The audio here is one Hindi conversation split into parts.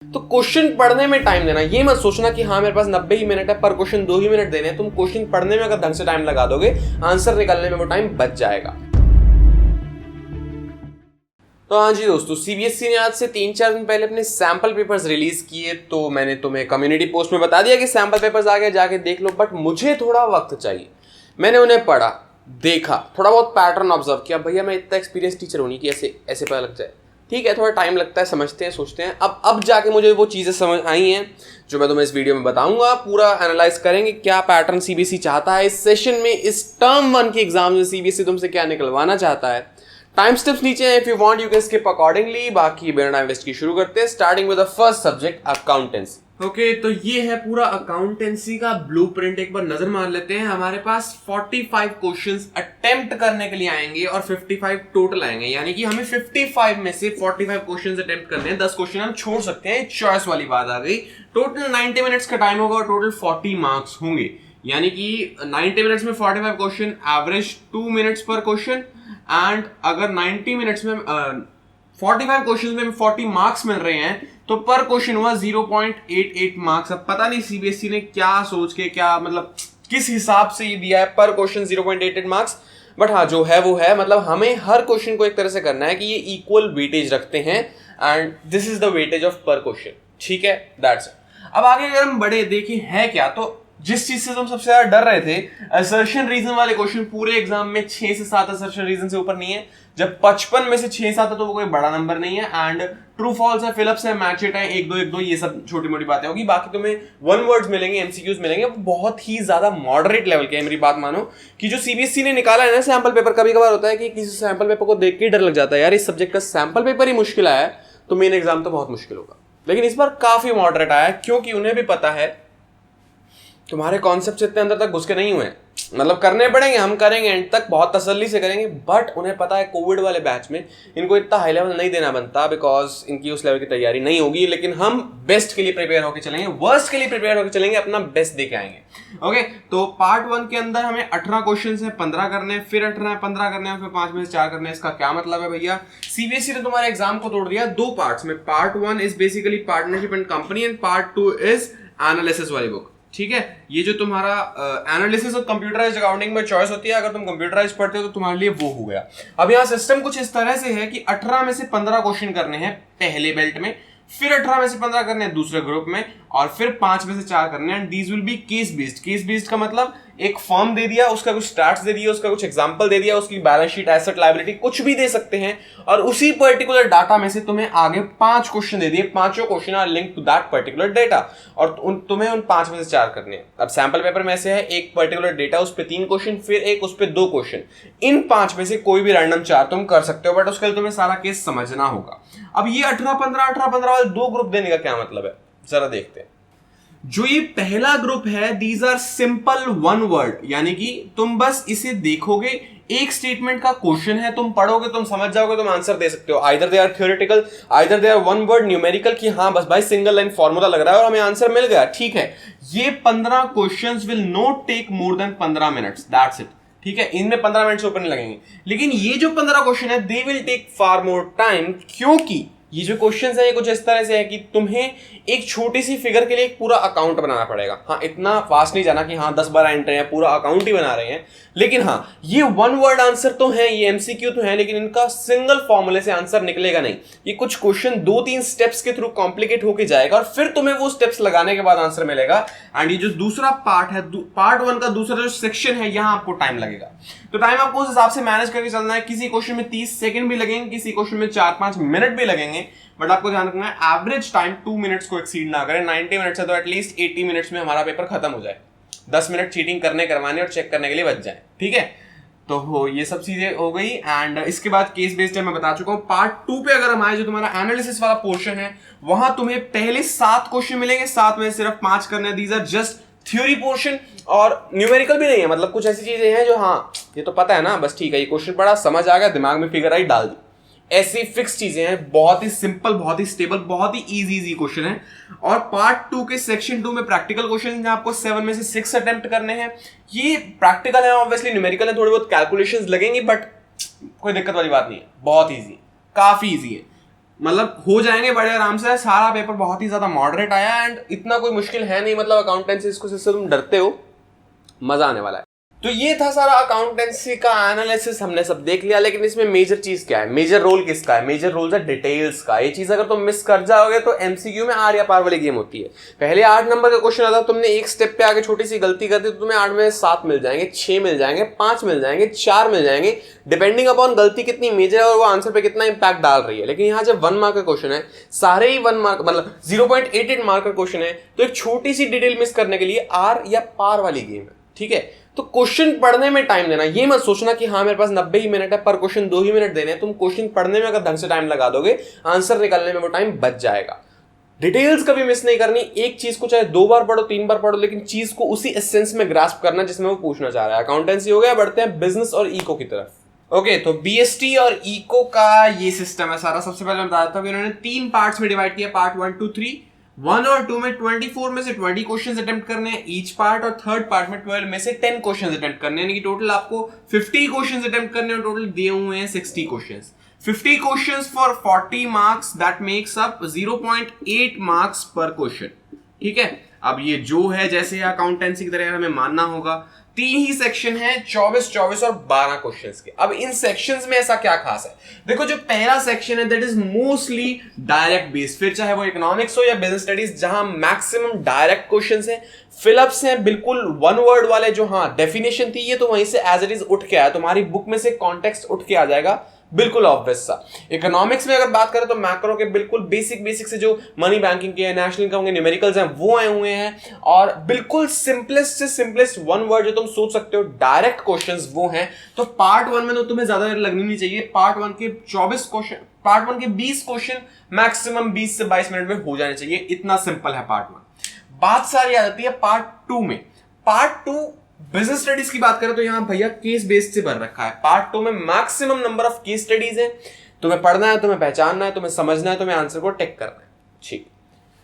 तो क्वेश्चन पढ़ने में टाइम देना, ये मत सोचना कि हाँ मेरे पास 90 ही मिनट है, पर क्वेश्चन 2 ही मिनट देने हैं। तुम क्वेश्चन पढ़ने में अगर ढंग से टाइम लगा दोगे, आंसर निकालने में वो टाइम बच जाएगा। तो हाँ जी दोस्तों, सीबीएसई ने आज से 3-4 दिन पहले अपने सैंपल पेपर्स रिलीज किए। तो मैंने तुम्हें कम्युनिटी पोस्ट में बता दिया कि सैंपल पेपर्स आ गए, जाके देख लो। बट मुझे थोड़ा वक्त चाहिए। मैंने उन्हें पढ़ा, देखा, थोड़ा बहुत पैटर्न ऑब्जर्व किया। भैया मैं इतना एक्सपीरियंस टीचर हूँ नहीं कि ऐसे ऐसे पता लग जाए। ठीक है, थोड़ा टाइम लगता है, समझते हैं, सोचते हैं। अब जाके मुझे वो चीज़ें समझ आई हैं जो मैं तुम्हें इस वीडियो में बताऊंगा। पूरा एनालाइज करेंगे क्या पैटर्न सीबीएसई चाहता है इस सेशन में, इस टर्म 1 के एग्जाम में सीबीएसई तुमसे क्या निकलवाना चाहता है। टाइम स्टेप्स नीचे हैं, if you want you can skip accordingly. बाकी बिना टाइम वेस्ट की शुरू करते हैं, starting with the first subject accountancy. Okay, तो ये है पूरा अकाउंटेंसी का ब्लूप्रिंट। एक बार नजर मार लेते हैं। हमारे पास 45 क्वेश्चंस अटेम्प्ट करने के लिए आएंगे और 55 टोटल आएंगे, यानी कि हमें 55 में से 45 क्वेश्चंस अटेम्प्ट करने हैं। 10 क्वेश्चन हम छोड़ सकते हैं, चॉइस वाली बात आ गई। टोटल 90 मिनट्स का टाइम होगा और टोटल 40 मार्क्स होंगे, यानी कि 90 मिनट्स में 45 क्वेश्चन, एवरेज 2 मिनट्स पर क्वेश्चन। एंड अगर 90 मिनट्स में 45 क्वेश्चन में 40 मार्क्स मिल रहे हैं तो पर क्वेश्चन हुआ 0.88 मार्क्स। अब पता नहीं सीबीएसई ने क्या सोच के, क्या मतलब किस हिसाब से ये दिया है पर क्वेश्चन 0.88 मार्क्स। बट हाँ, जो है वो है। मतलब हमें हर क्वेश्चन को एक तरह से करना है कि ये इक्वल वेटेज रखते हैं and this is the weightage of पर क्वेश्चन। ठीक है, दैट्स इट। अब आगे अगर हम बड़े देखें है क्या, तो जिस चीज से तुम सबसे ज्यादा डर रहे थे, असर्शन रीजन वाले क्वेश्चन, पूरे एग्जाम में 6 से 7 असर्शन रीजन से ऊपर नहीं है। जब 55 में से 6-7 है तो वो कोई बड़ा नंबर नहीं है। एंड ट्रू फॉल्स है, फिलअप्स है, मैच इट है, 1-2 ये सब छोटी मोटी बातें होगी। बाकी तुम्हें वन वर्ड्स मिलेंगे, एमसीक्यूज मिलेंगे, बहुत ही ज्यादा मॉडरेट लेवल के। मेरी बात मानो कि जो सीबीएसई ने निकाला है ना सैंपल पेपर, कभी कभार होता है कि किसी सैंपल पेपर को देख के डर लग जाता है, यार इस सब्जेक्ट का सैंपल पेपर ही मुश्किल आया है तो मेन एग्जाम तो बहुत मुश्किल होगा। लेकिन इस बार काफी मॉडरेट आया, क्योंकि उन्हें भी पता है तुम्हारे कॉन्सेप्ट इतने अंदर तक घुस के नहीं हुए हैं। मतलब करने पड़ेंगे, हम करेंगे, एंड तक बहुत तसल्ली से करेंगे। बट उन्हें पता है कोविड वाले बैच में इनको इतना हाई लेवल नहीं देना बनता, बिकॉज इनकी उस लेवल की तैयारी नहीं होगी। लेकिन हम बेस्ट के लिए प्रिपेयर होकर चलेंगे, वर्स्ट के लिए प्रिपेयर होकर चलेंगे, अपना बेस्ट दे के आएंगे। ओके, तो पार्ट 1 के अंदर हमें 18 क्वेश्चन है, 15 करने हैं, फिर 18 है, 15 करने हैं, फिर 5 में से 4 करने हैं। इसका क्या मतलब है भैया? सीबीएसई ने तुम्हारे एग्जाम को तोड़ दिया 2 पार्ट्स में। Part 1 is basically partnership and company and part 2 is analysis वाली बुक। ठीक है, ये जो तुम्हारा एनालिसिस और कंप्यूटराइज्ड अकाउंटिंग में चॉइस होती है, अगर तुम कंप्यूटराइज्ड पढ़ते हो तो तुम्हारे लिए वो हो गया। अब यहाँ सिस्टम कुछ इस तरह से है कि 18 में से 15 क्वेश्चन करने हैं पहले बेल्ट में, फिर 18 में से 15 करने हैं दूसरे ग्रुप में, और फिर 5 में से 4 करने हैं। These will be case based. Case based का मतलब एक फॉर्म दे दिया, उसका कुछ स्टैट्स दे दिया, उसका कुछ एग्जांपल दे दिया, उसकी बैलेंस शीट, एसेट, लायबिलिटी कुछ भी दे सकते हैं, और उसी पर्टिकुलर डाटा में से तुम्हें आगे 5 क्वेश्चन दे दिए। 5 question are link to that particular data, और तुम्हें उन 5 में से 4 करने हैं। अब सैंपल पेपर में से है एक पर्टिकुलर डेटा, उस पर 3 क्वेश्चन, फिर एक उस पर 2 क्वेश्चन। इन 5 में से कोई भी रैंडम 4 तुम कर सकते हो, बट उसके लिए तुम्हें सारा केस समझना होगा। अब ये 18-15 वाले 2 ग्रुप देने का क्या मतलब है, जरा देखते हैं। जो ये पहला ग्रुप है, these are simple one word, यानी कि तुम बस इसे देखोगे, एक स्टेटमेंट का क्वेश्चन है, तुम पढ़ोगे, तुम समझ जाओगे, तुम आंसर दे सकते हो। Either they are theoretical, either they are one word numerical, कि हाँ बस भाई सिंगल लाइन फॉर्मूला लग रहा है और हमें आंसर मिल गया। ठीक है, ये 15 questions will not take more than 15 minutes, that's it. ठीक है, इनमें 15 मिनट से ऊपर नहीं लगेंगे। लेकिन ये जो 15 क्वेश्चन है, they will take far more time, क्योंकि ये जो क्वेश्चंस है ये कुछ इस तरह से है कि तुम्हें एक छोटी सी फिगर के लिए एक पूरा अकाउंट बनाना पड़ेगा। हाँ, इतना फास्ट नहीं जाना कि हाँ 10-12 एंट्री है, पूरा अकाउंट ही बना रहे हैं। लेकिन हाँ, ये वन वर्ड आंसर तो है, ये एमसीक्यू तो है, लेकिन इनका सिंगल फॉर्मूले से आंसर निकलेगा नहीं। ये कुछ क्वेश्चन 2-3 स्टेप्स के थ्रू कॉम्प्लिकेट होके जाएगा और फिर तुम्हें वो स्टेप्स लगाने के बाद आंसर मिलेगा। एंड ये जो दूसरा पार्ट है, पार्ट 1 का दूसरा जो सेक्शन है, यहाँ आपको टाइम लगेगा। तो टाइम आपको उस हिसाब से मैनेज करके चलना है। किसी क्वेश्चन में 30 सेकंड भी लगेंगे, किसी क्वेश्चन में 4-5 मिनट भी लगेंगे, बट आपको ध्यान रखना है एवरेज टाइम 2 मिनट्स को एक्सीड ना करें। 90 मिनट्स है तो एटलीस्ट 80 मिनट्स में हमारा पेपर खत्म हो जाए। 10 मिनट चीटिंग करने, करवाने और चेक करने के लिए बच जाए। ठीक है, तो ये सब चीजें हो गई। एंड इसके बाद केस बेस्ड है, मैं बता चुका हूँ। पार्ट 2 पे अगर हम आए, जो तुम्हारा एनालिसिस वाला पोर्शन है, वहां तुम्हें पहले 7 क्वेश्चन मिलेंगे, 7 में सिर्फ 5 करने हैं। These are just theory portion, और न्यूमेरिकल भी नहीं है। मतलब कुछ ऐसी चीजें हैं जो हाँ ये तो पता है ना, बस ठीक है, ये क्वेश्चन पढ़ा, समझ आ गया, दिमाग में फिगर आई, डाल दी, ऐसी फिक्स चीजें हैं। बहुत ही सिंपल, बहुत ही स्टेबल, बहुत ही इजी क्वेश्चन है। और पार्ट 2 के सेक्शन 2 में प्रैक्टिकल क्वेश्चन जहां आपको 7 में से 6 अटेम्प्ट करने हैं। ये प्रैक्टिकल है, ऑब्वियसली न्यूमेरिकल है, थोड़ी बहुत कैलकुलेशंस लगेंगी, बट कोई दिक्कत वाली बात नहीं है, बहुत ईजी, काफी ईजी है। मतलब हो जाएंगे बड़े आराम से। सारा पेपर बहुत ही ज्यादा मॉडरेट आया एंड इतना कोई मुश्किल है नहीं, मतलब अकाउंटेंसी से तुम डरते हो, मजा आने वाला है। तो ये था सारा अकाउंटेंसी का एनालिसिस, हमने सब देख लिया। लेकिन इसमें मेजर चीज क्या है, मेजर रोल किसका है? मेजर रोल है डिटेल्स का। ये चीज अगर तुम मिस कर जाओगे तो एमसीक्यू में आर या पार वाली गेम होती है। पहले 8 नंबर का क्वेश्चन आता, तुमने एक स्टेप पे आगे छोटी सी गलती कर दी तो तुम्हें 8 में 7 मिल जाएंगे, 6 मिल जाएंगे, 5 मिल जाएंगे, 4 मिल जाएंगे, डिपेंडिंग अपॉन गलती कितनी मेजर है और वो आंसर पे कितना इंपैक्ट डाल रही है। लेकिन यहाँ जब 1 मार्क का क्वेश्चन है, सारे ही 1 मार्क मतलब 0.88 मार्क का क्वेश्चन है, तो एक छोटी सी डिटेल मिस करने के लिए आर या पार वाली गेम है। ठीक है, तो क्वेश्चन पढ़ने में टाइम देना, ये मत सोचना कि हाँ मेरे पास 90 ही मिनट है, पर क्वेश्चन 2 ही मिनट देने हैं। तुम क्वेश्चन पढ़ने में अगर ढंग से टाइम लगा दोगे, आंसर निकालने में वो टाइम बच जाएगा। डिटेल्स कभी मिस नहीं करनी। एक चीज को चाहे 2 बार पढ़ो, 3 बार पढ़ो, लेकिन चीज को उसी एसेंस में ग्रास्प करना जिसमें वो पूछना चाह रहा है। अकाउंटेंसी हो गया, बढ़ते हैं बिजनेस और इको की तरफ। ओके, तो बीएसटी और इको का ये सिस्टम है सारा। सबसे पहले मैं बता देता हूँ कि उन्होंने 3 पार्ट्स में डिवाइड किया, पार्ट 1, 2, 3। 1 और 2 में 24 में से 20 क्वेश्चंस अटेम्प्ट करने हैं ईच पार्ट, और थर्ड पार्ट में 12 में से 10 क्वेश्चंस अटेम्प्ट करने हैं। यानी कि टोटल आपको 50 क्वेश्चंस अटेम्प्ट करने हैं। टोटल दिए हुए हैं 60 questions. 50 questions for 40 marks, that makes up 0.8 marks पर क्वेश्चन। ठीक है, अब ये जो है जैसे अकाउंटेंसी की तरह हमें मानना होगा। 3 ही सेक्शन है, 24, 24 और 12 क्वेश्चंस के। अब इन सेक्शंस में ऐसा क्या खास है? देखो, जो पहला सेक्शन है that is mostly direct based, फिर चाहे वो इकोनॉमिक्स हो या बिजनेस स्टडीज, जहां मैक्सिमम डायरेक्ट क्वेश्चंस हैं, फिलअप्स हैं बिल्कुल 1 वर्ड वाले। जो हाँ डेफिनेशन थी ये तो वहीं से एज इट इज उठ के आया, तुम्हारी बुक में से कॉन्टेक्स्ट उठ के आ जाएगा, बिल्कुल ऑब्वियस सा। इकोनॉमिक्स में अगर बात करें तो मैक्रो के बिल्कुल बेसिक से जो मनी बैंकिंग के, नेशनल इनकम के न्यूमेरिकल्स हैं वो आए हुए हैं, और बिल्कुल सिंपलेस्ट से सिंपलेस्ट 1 वर्ड जो तुम सोच सकते हो डायरेक्ट क्वेश्चंस वो हैं। तो पार्ट 1 में तो तुम्हें ज्यादा देर लगनी नहीं चाहिए। पार्ट 1 के 24 क्वेश्चन, पार्ट 1 के 20 क्वेश्चन मैक्सिमम 20 से 22 मिनट में हो जाने चाहिए। इतना सिंपल है पार्ट 1। बात सारी आ जाती है पार्ट 2 में। पार्ट 2 बिजनेस स्टडीज की बात करें तो यहां भैया केस बेस्ड से भर रखा है। पार्ट 2 में maximum number of case studies है। तुम्हें पढ़ना है, तुम्हें पहचानना है, तुम्हें समझना है, तुम्हें आंसर को टिक करना है। ठीक,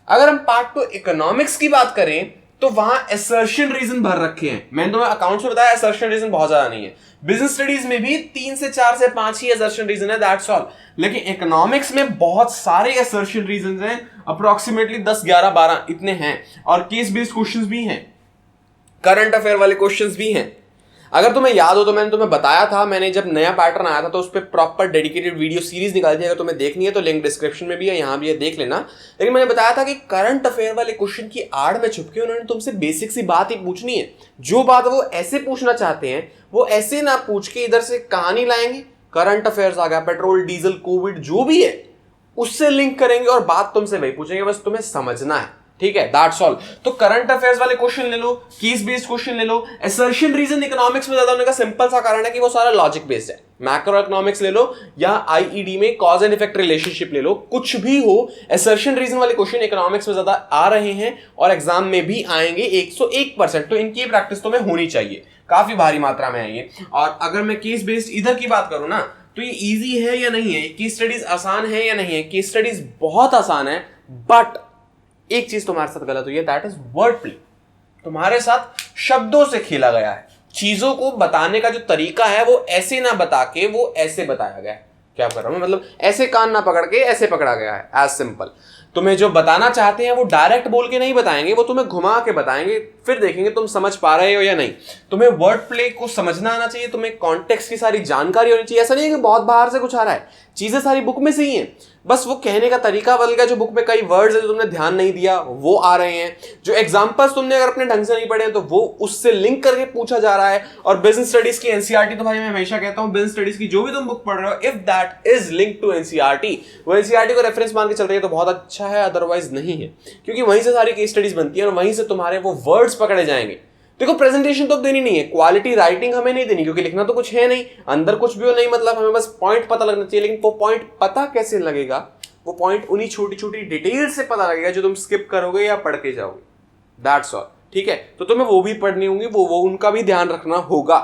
अगर हम पार्ट 2 इकोनॉमिक्स की बात करें तो वहां असर्शन रीजन भर रखे हैं। मैंने तुम्हें अकाउंट्स में बताया असर्शन रीजन बहुत ज्यादा नहीं है। बिजनेस स्टडीज में भी 3 से 4 से 5 ही असर्शन रीजन है, दैट्स ऑल। लेकिन इकोनॉमिक्स में बहुत सारे असर्शन रीजन हैं, अप्रोक्सीमेटली 10, 11, 12 इतने हैं, और केस बेस्ड क्वेश्चंस भी हैं, करंट अफेयर वाले क्वेश्चंस भी हैं। अगर तुम्हें याद हो तो मैंने तुम्हें बताया था, मैंने जब नया पैटर्न आया था तो उस पर प्रॉपर डेडिकेटेड वीडियो सीरीज निकाली थी। अगर तुम्हें देखनी है तो लिंक डिस्क्रिप्शन में भी है, यहां भी है, देख लेना। लेकिन मैंने बताया था कि करंट अफेयर वाले क्वेश्चन की आड़ में छुप के उन्होंने तुमसे बेसिक सी बात ही पूछनी है। जो बात वो ऐसे पूछना चाहते हैं वो ऐसे ना पूछ के इधर से कहानी लाएंगे, करंट अफेयर्स आ गया, पेट्रोल, डीजल, कोविड, जो भी है उससे लिंक करेंगे और बात तुमसे वही पूछेंगे, बस तुम्हें समझना है। ठीक है, दैट्स ऑल। तो करंट अफेयर्स वाले क्वेश्चन ले लो, केस बेस्ड क्वेश्चन ले लो। असर्शन रीजन इकोनॉमिक्स में ज्यादा होने का सिंपल सा कारण है कि वो सारा लॉजिक बेस्ड है। मैक्रो इकोनॉमिक्स ले लो या आईईडी में कॉज एंड इफेक्ट रिलेशनशिप ले लो, कुछ भी हो, असर्शन रीजन वाले क्वेश्चन इकोनॉमिक्स में ज्यादा आ रहे हैं और एग्जाम में भी आएंगे 101%। तो इनकी प्रैक्टिस तुम्हें होनी चाहिए, काफी भारी मात्रा में है ये। और अगर मैं केस बेस्ड इधर की बात करूं ना, तो ये इजी है या नहीं है, केस स्टडीज आसान है या नहीं है? केस स्टडीज बहुत आसान है, बट एक चीज तुम्हारे साथ गलत हुई है, दैट इज वर्ड प्ले। तुम्हारे साथ शब्दों से खेला गया है। चीजों को बताने का जो तरीका है वो ऐसे ना बता के वो ऐसे बताया गया है। क्या कर रहा हूं, मतलब ऐसे कान ना पकड़ के ऐसे पकड़ा गया है, एज सिंपल। तुम्हें जो बताना चाहते हैं वो डायरेक्ट बोल के नहीं बताएंगे, वो तुम्हें घुमा के बताएंगे, फिर देखेंगे तुम समझ पा रहे हो या नहीं। तुम्हें वर्ड प्ले को समझना आना चाहिए, तुम्हें कॉन्टेक्स्ट की सारी जानकारी होनी चाहिए। ऐसा नहीं है कि बहुत बाहर से कुछ आ रहा है, चीजें सारी बुक में से ही हैं, बस वो कहने का तरीका बदल गया। जो बुक में कई वर्ड्स है जो तुमने ध्यान नहीं दिया वो आ रहे हैं, जो एग्जांपल्स तुमने अगर अपने ढंग से नहीं पढ़े हैं तो वो उससे लिंक करके पूछा जा रहा है। और बिजनेस स्टडीज की एनसीईआरटी, तो भाई मैं हमेशा कहता हूं बिजनेस स्टडीज की जो भी तुम बुक पढ़ रहे हो, if that is link to NCERT, वो एनसीईआरटी को रेफरेंस मान के चल रही है तो बहुत अच्छा है, अदरवाइज नहीं है, क्योंकि वहीं से सारी केस स्टडीज बनती है और वहीं से तुम्हारे वो वर्ड्स पकड़े जाएंगे। देखो, प्रेजेंटेशन तो देनी नहीं है, क्वालिटी राइटिंग हमें नहीं देनी, क्योंकि लिखना तो कुछ है नहीं, अंदर कुछ भी हो नहीं, मतलब हमें बस पॉइंट पता लगना चाहिए। लेकिन वो पॉइंट पता कैसे लगेगा? वो पॉइंट उन्हीं छोटी छोटी डिटेल से पता लगेगा जो तुम स्किप करोगे या पढ़ के जाओगे, दैट्स ऑल। ठीक है, तो तुम्हें वो भी पढ़नी होंगी, वो उनका भी ध्यान रखना होगा।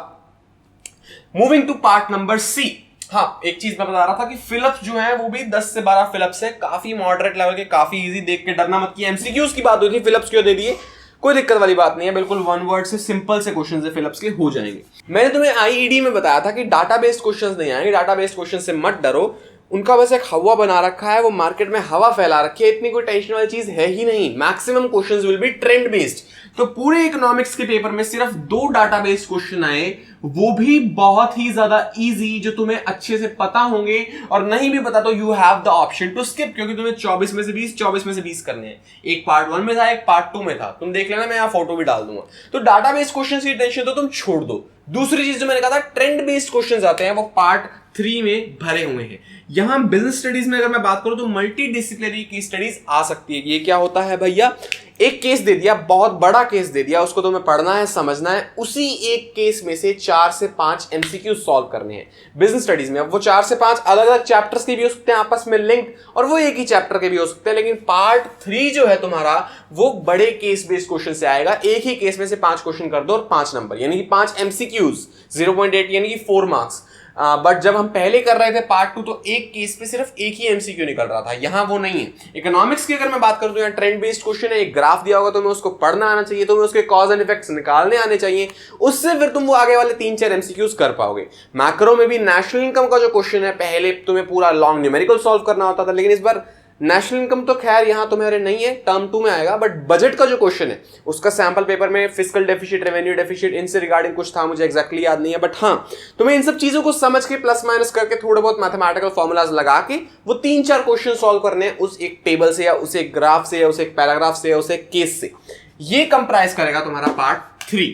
Moving to part number C. हाँ, एक चीज मैं बता रहा था कि फिलअप्स जो है वो भी 10 से 12 फिलअप्स है, काफी मॉडरेट लेवल के, काफी इजी, देख के डरना मत कि एमसीक्यूज की बात हुई थी, फिलअप्स क्यों दे दिए, कोई दिक्कत वाली बात नहीं है, बिल्कुल 1 वर्ड से सिंपल से क्वेश्चन से फिलअप्स के हो जाएंगे। मैंने तुम्हें आईईडी में बताया था कि डाटा बेस्ड क्वेश्चंस नहीं आएंगे, डाटा बेस्ड क्वेश्चन से मत डरो। उनका बस एक हवा बना रखा है, वो मार्केट में हवा फैला रखी है, इतनी कोई टेंशन वाली चीज है ही नहीं। Maximum questions will be trend based. तो पूरे इकोनॉमिक्स के पेपर में सिर्फ 2 डाटा बेस्ड क्वेश्चन आए, वो भी बहुत ही ज्यादा इजी, जो तुम्हें अच्छे से पता होंगे, और नहीं भी पता तो you have the option to skip, क्योंकि तुम्हें 24 में से 20 करने हैं। एक पार्ट 1 में था, एक पार्ट 2 में था, तुम देख लेना, मैं यहाँ फोटो भी डाल दूंगा। तो डाटा बेस्ड क्वेश्चन की टेंशन तो तुम छोड़ दो। दूसरी चीज जो मैंने कहा था, ट्रेंड बेस्ड क्वेश्चन आते हैं, वो पार्ट 3 में भरे हुए हैं। यहां बिजनेस स्टडीज में अगर मैं बात करूं तो मल्टी डिसिप्लिनरी की स्टडीज आ सकती है। ये क्या होता है भैया, एक केस दे दिया, बहुत बड़ा केस दे दिया, उसको तुम्हें पढ़ना है, समझना है, उसी एक केस में से 4 से 5 एमसीक्यू सॉल्व करने हैं बिजनेस स्टडीज में। अब वो 4 से 5 अलग अलग चैप्टर्स के भी हो सकते हैं आपस में लिंक्ड, और वो एक ही चैप्टर के भी हो सकते हैं, लेकिन पार्ट 3 जो है तुम्हारा, वो बड़े केस बेस्ड क्वेश्चन से आएगा। एक ही केस में से 5 क्वेश्चन कर दो और 5 नंबर, यानी कि 5 एमसीक्यूज, 0.8 यानी कि 4 मार्क्स। बट जब हम पहले कर रहे थे पार्ट 2, तो एक केस पे सिर्फ एक ही एमसीक्यू निकल रहा था, यहां वो नहीं है। इकोनॉमिक्स की अगर मैं बात करूं तो यहाँ ट्रेंड बेस्ड क्वेश्चन है, एक ग्राफ दिया होगा, तुम्हें उसको पढ़ना आना चाहिए, तुम्हें उसके कॉज एंड इफेक्ट्स निकालने आने चाहिए, उससे फिर तुम वो आगे वाले 3-4 एमसीक्यूज कर पाओगे। मैक्रो में भी नेशनल इनकम का जो क्वेश्चन है, पहले तुम्हें पूरा लॉन्ग न्यूमेरिकल सॉल्व करना होता था, लेकिन इस बार नेशनल इनकम तो खैर यहां तुम्हारे नहीं है, टर्म 2 में आएगा, बट बजट का जो क्वेश्चन है उसका सैंपल पेपर में फिस्कल डेफिसिट, रेवेन्यू डेफिसिट, इनसे रिगार्डिंग कुछ था, मुझे एग्जैक्टली याद नहीं है, बट हाँ, तुम्हें इन सब चीजों को समझ के प्लस माइनस करके थोड़े बहुत मैथमेटिकल फॉर्मूलाज लगा के वो 3-4 क्वेश्चन सॉल्व करने हैं, उस एक टेबल से या उस एक ग्राफ से या उस एक पैराग्राफ से या उस एक केस से। ये कंप्राइज करेगा तुम्हारा पार्ट 3।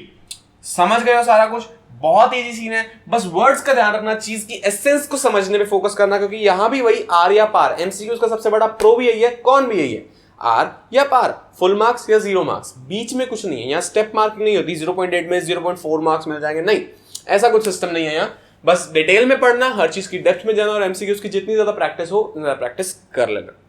समझ गए हो सारा कुछ? बहुत इजी सीन है, बस वर्ड्स का ध्यान रखना, चीज की एसेंस को समझने पे फोकस करना, क्योंकि यहां भी वही आर या पार, एमसीक्यूज का सबसे बड़ा प्रो भी यही है, कौन भी यही है, आर या पार, फुल मार्क्स या 0 मार्क्स, बीच में कुछ नहीं है। यहाँ स्टेप मार्किंग नहीं होती, 0.8 में 0.4 मार्क्स मिल जाएंगे, नहीं, ऐसा कुछ सिस्टम नहीं है यहाँ। बस डिटेल में पढ़ना, हर चीज की डेप्थ में जाना, और एमसीक्यूज की जितनी ज्यादा प्रैक्टिस हो, ज्यादा प्रैक्टिस कर लेना।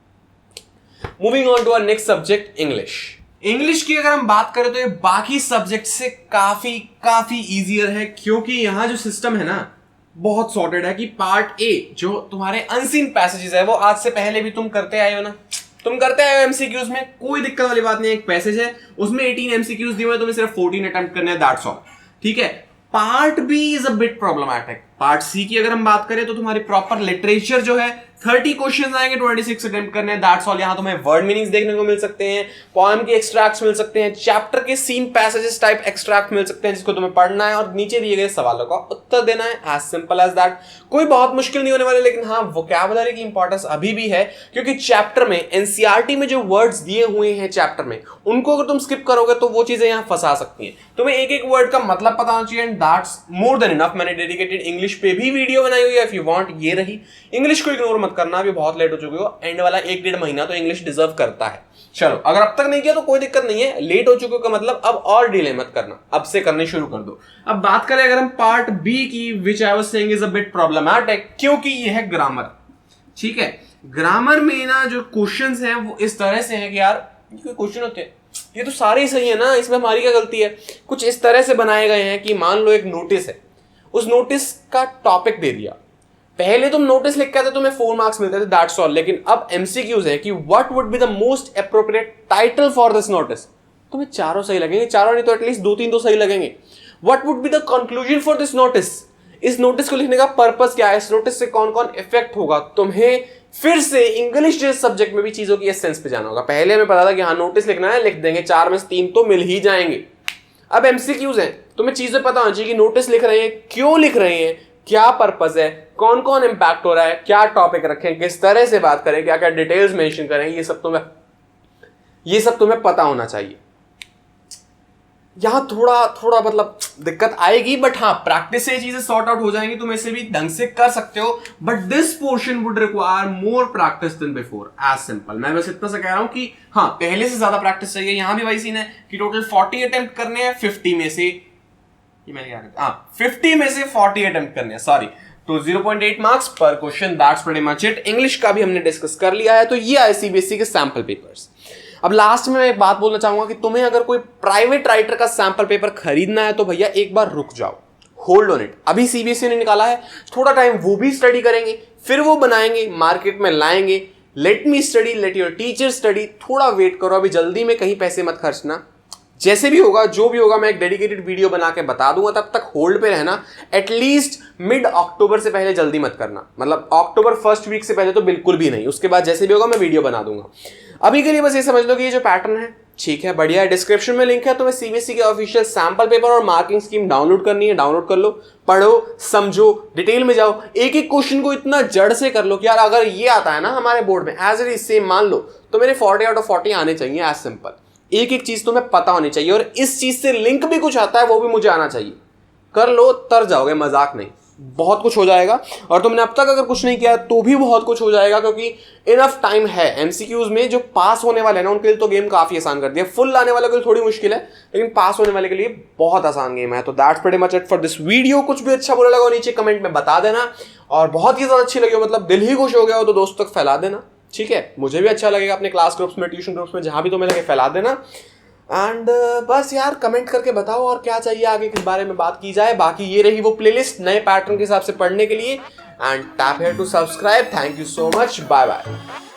Moving on to our next subject, English. English की अगर हम बात करें तो ये बाकी सब्जेक्ट से काफी इजियर है, क्योंकि यहां जो सिस्टम है ना, बहुत सॉर्टेड है। कि पार्ट ए जो तुम्हारे अनसीन पैसेजेस है, वो आज से पहले भी तुम करते आए हो ना, तुम करते आए हो एमसीक्यूज में, कोई दिक्कत वाली बात नहीं है। एक पैसेज है, उसमें 18 एमसीक्यूज दिए हुए, तुम्हें सिर्फ 14 अटेम्प्ट करने हैं, दैट्स ऑल, ठीक है। Part B is a bit problematic. Part C की अगर हम बात करें तो तुम्हारी प्रॉपर लिटरेचर जो है, 30 क्वेश्चंस आएंगे, 26 अटेम्प्ट करने हैं, दैट्स ऑल। यहां तुम्हें वर्ड मीनिंग्स देखने को मिल सकते हैं, पोएम के एक्सट्रैक्ट्स मिल सकते हैं, चैप्टर के सीन पैसेजेस टाइप एक्सट्रैक्ट मिल सकते हैं, जिसको तुम्हें पढ़ना है और नीचे दिए गए सवालों का उत्तर देना है, एज सिंपल एज दैट। कोई बहुत मुश्किल नहीं होने वाले, लेकिन हाँ, वोकैबुलरी की इंपॉर्टेंस अभी भी है, क्योंकि चैप्टर में, एनसीईआरटी में जो वर्ड्स दिए हुए हैं चैप्टर में, उनको अगर तुम स्किप करोगे तो वो चीजें यहां फंसा सकती हैं। तुम्हें एक एक वर्ड का मतलब पता होना चाहिए, and that's more than enough. मैंने डेडिकेटेड इंग्लिश पे भी वीडियो बनाई हुई है, इफ यू वांट। ये रही, इंग्लिश को इग्नोर मत करना, अभी बहुत लेट हो चुके हो, एंड वाला 1-1.5 महीना तो इंग्लिश डिजर्व करता है। चलो, अगर अब तक नहीं किया तो कोई दिक्कत नहीं है, लेट हो चुके हो का मतलब अब और डिले मत करना, अब से करने शुरू कर दो। अब बात करें अगर हम पार्ट बी की, which I was saying is a bit problematic, क्योंकि ये है ग्रामर, ठीक है। ग्रामर में ना जो क्वेश्चंस हैं वो इस तरह से हैं कि यार, ये क्वेश्चन होते हैं, ये तो सारे ही सही है ना, इसमें हमारी क्या गलती है। कुछ इस तरह से बनाए गए हैं कि मान लो एक नोटिस है, उस नोटिस का टॉपिक दे दिया, पहले तुम नोटिस लिख के आते तुम्हें 4 मार्क्स मिलते थे, दैट्स ऑल। लेकिन अब एमसीक्यूज है कि what would be the most appropriate title for this notice, तुम्हें चारों सही लगेंगे, चारों नहीं तो एटलीस्ट 2-3 तो सही लगेंगे। What would be the conclusion for this notice, इस नोटिस को लिखने का पर्पस क्या है, इस नोटिस से कौन कौन इफेक्ट होगा। तुम्हें फिर से इंग्लिश जैसे सब्जेक्ट में भी चीजों की एसेंस पे जाना होगा। पहले हमें पता था कि हाँ, नोटिस लिखना है, लिख देंगे, 4 में से 3 तो मिल ही जाएंगे। अब एमसीक्यूज हैं, तुम्हें चीजें पता होनी चाहिए कि नोटिस लिख रहे हैं, क्यों लिख रहे हैं, क्या पर्पस है, कौन कौन इंपैक्ट हो रहा है, क्या टॉपिक रखें, किस तरह से बात करें, क्या क्या डिटेल्स मेंशन करें, ये सब तुम्हें पता होना चाहिए। यहां थोड़ा मतलब दिक्कत आएगी, बट हाँ, प्रैक्टिस से ये चीजें सॉर्ट आउट हो जाएंगी, तुम इसे भी ढंग से कर सकते हो। But this portion would require more practice than before, as simple. मैं बस इतना सा कह रहा हूं कि हाँ, पहले से ज्यादा प्रैक्टिस चाहिए। यहां भी वही सीन है कि टोटल 40 अटेम्प्ट करने हैं, 50 में से 40 अटेम्प्ट करने हैं, सॉरी, तो 0.8 मार्क्स पर question, that's pretty much it. English का भी हमने डिस्कस कर लिया है, तो ये आए सीबीएसई के सैंपल पेपर्स। अब लास्ट में मैं एक बात बोलना चाहूंगा कि तुम्हें अगर कोई प्राइवेट राइटर का सैंपल पेपर खरीदना है तो भैया एक बार रुक जाओ, होल्ड ऑन इट। अभी सीबीएसई ने निकाला है, थोड़ा टाइम वो भी स्टडी करेंगे, फिर वो बनाएंगे, मार्केट में लाएंगे। Let me study, let your teacher study, थोड़ा वेट करो, अभी जल्दी में कहीं पैसे मत खर्चना, जैसे भी होगा, जो भी होगा, मैं एक डेडिकेटेड वीडियो बना के बता दूंगा। तब तक होल्ड पे रहना, एटलीस्ट मिड अक्टूबर से पहले जल्दी मत करना, मतलब अक्टूबर फर्स्ट वीक से पहले तो बिल्कुल भी नहीं। उसके बाद जैसे भी होगा मैं वीडियो बना दूंगा। अभी के लिए बस ये समझ लो कि ये जो पैटर्न है ठीक है, बढ़िया है। डिस्क्रिप्शन में लिंक है, तुम्हें सीबीएसई के ऑफिशियल सैंपल पेपर और मार्किंग स्कीम डाउनलोड करनी है, डाउनलोड कर लो, पढ़ो, समझो, डिटेल में जाओ, एक एक क्वेश्चन को इतना जड़ से कर लो कि यार अगर ये आता है ना हमारे बोर्ड में एज इट इज सेम मान लो, तो मेरे 40 आउट ऑफ 40 आने चाहिए। एज सिंपल, एक एक चीज तुम्हें पता होनी चाहिए, और इस चीज से लिंक भी कुछ आता है वो भी मुझे आना चाहिए। कर लो, तर जाओगे, मजाक नहीं, बहुत कुछ हो जाएगा। और तुमने अब तक अगर कुछ नहीं किया तो भी बहुत कुछ हो जाएगा, क्योंकि इनफ टाइम है। एमसीक्यूज में जो पास होने वाले हैं ना उनके लिए तो गेम काफी आसान कर दिया। फुल लाने वाले के लिए थोड़ी मुश्किल है, लेकिन पास होने वाले के लिए बहुत आसान गेम है। तो that's pretty much it for this video. कुछ भी अच्छा बुरा लगा नीचे कमेंट में बता देना, और बहुत ही ज्यादा अच्छी लगी हो, मतलब दिल ही खुश हो गया हो, तो दोस्तों तक फैला देना, ठीक है। मुझे भी अच्छा लगेगा, अपने क्लास ग्रुप्स में, ट्यूशन ग्रुप्स में, जहां भी तुम्हें लगे फैला देना। एंड बस यार कमेंट करके बताओ और क्या चाहिए आगे किस बारे में बात की जाए। बाकी ये रही वो प्लेलिस्ट नए पैटर्न के हिसाब से पढ़ने के लिए। And tap here to subscribe. Thank you so much, bye bye.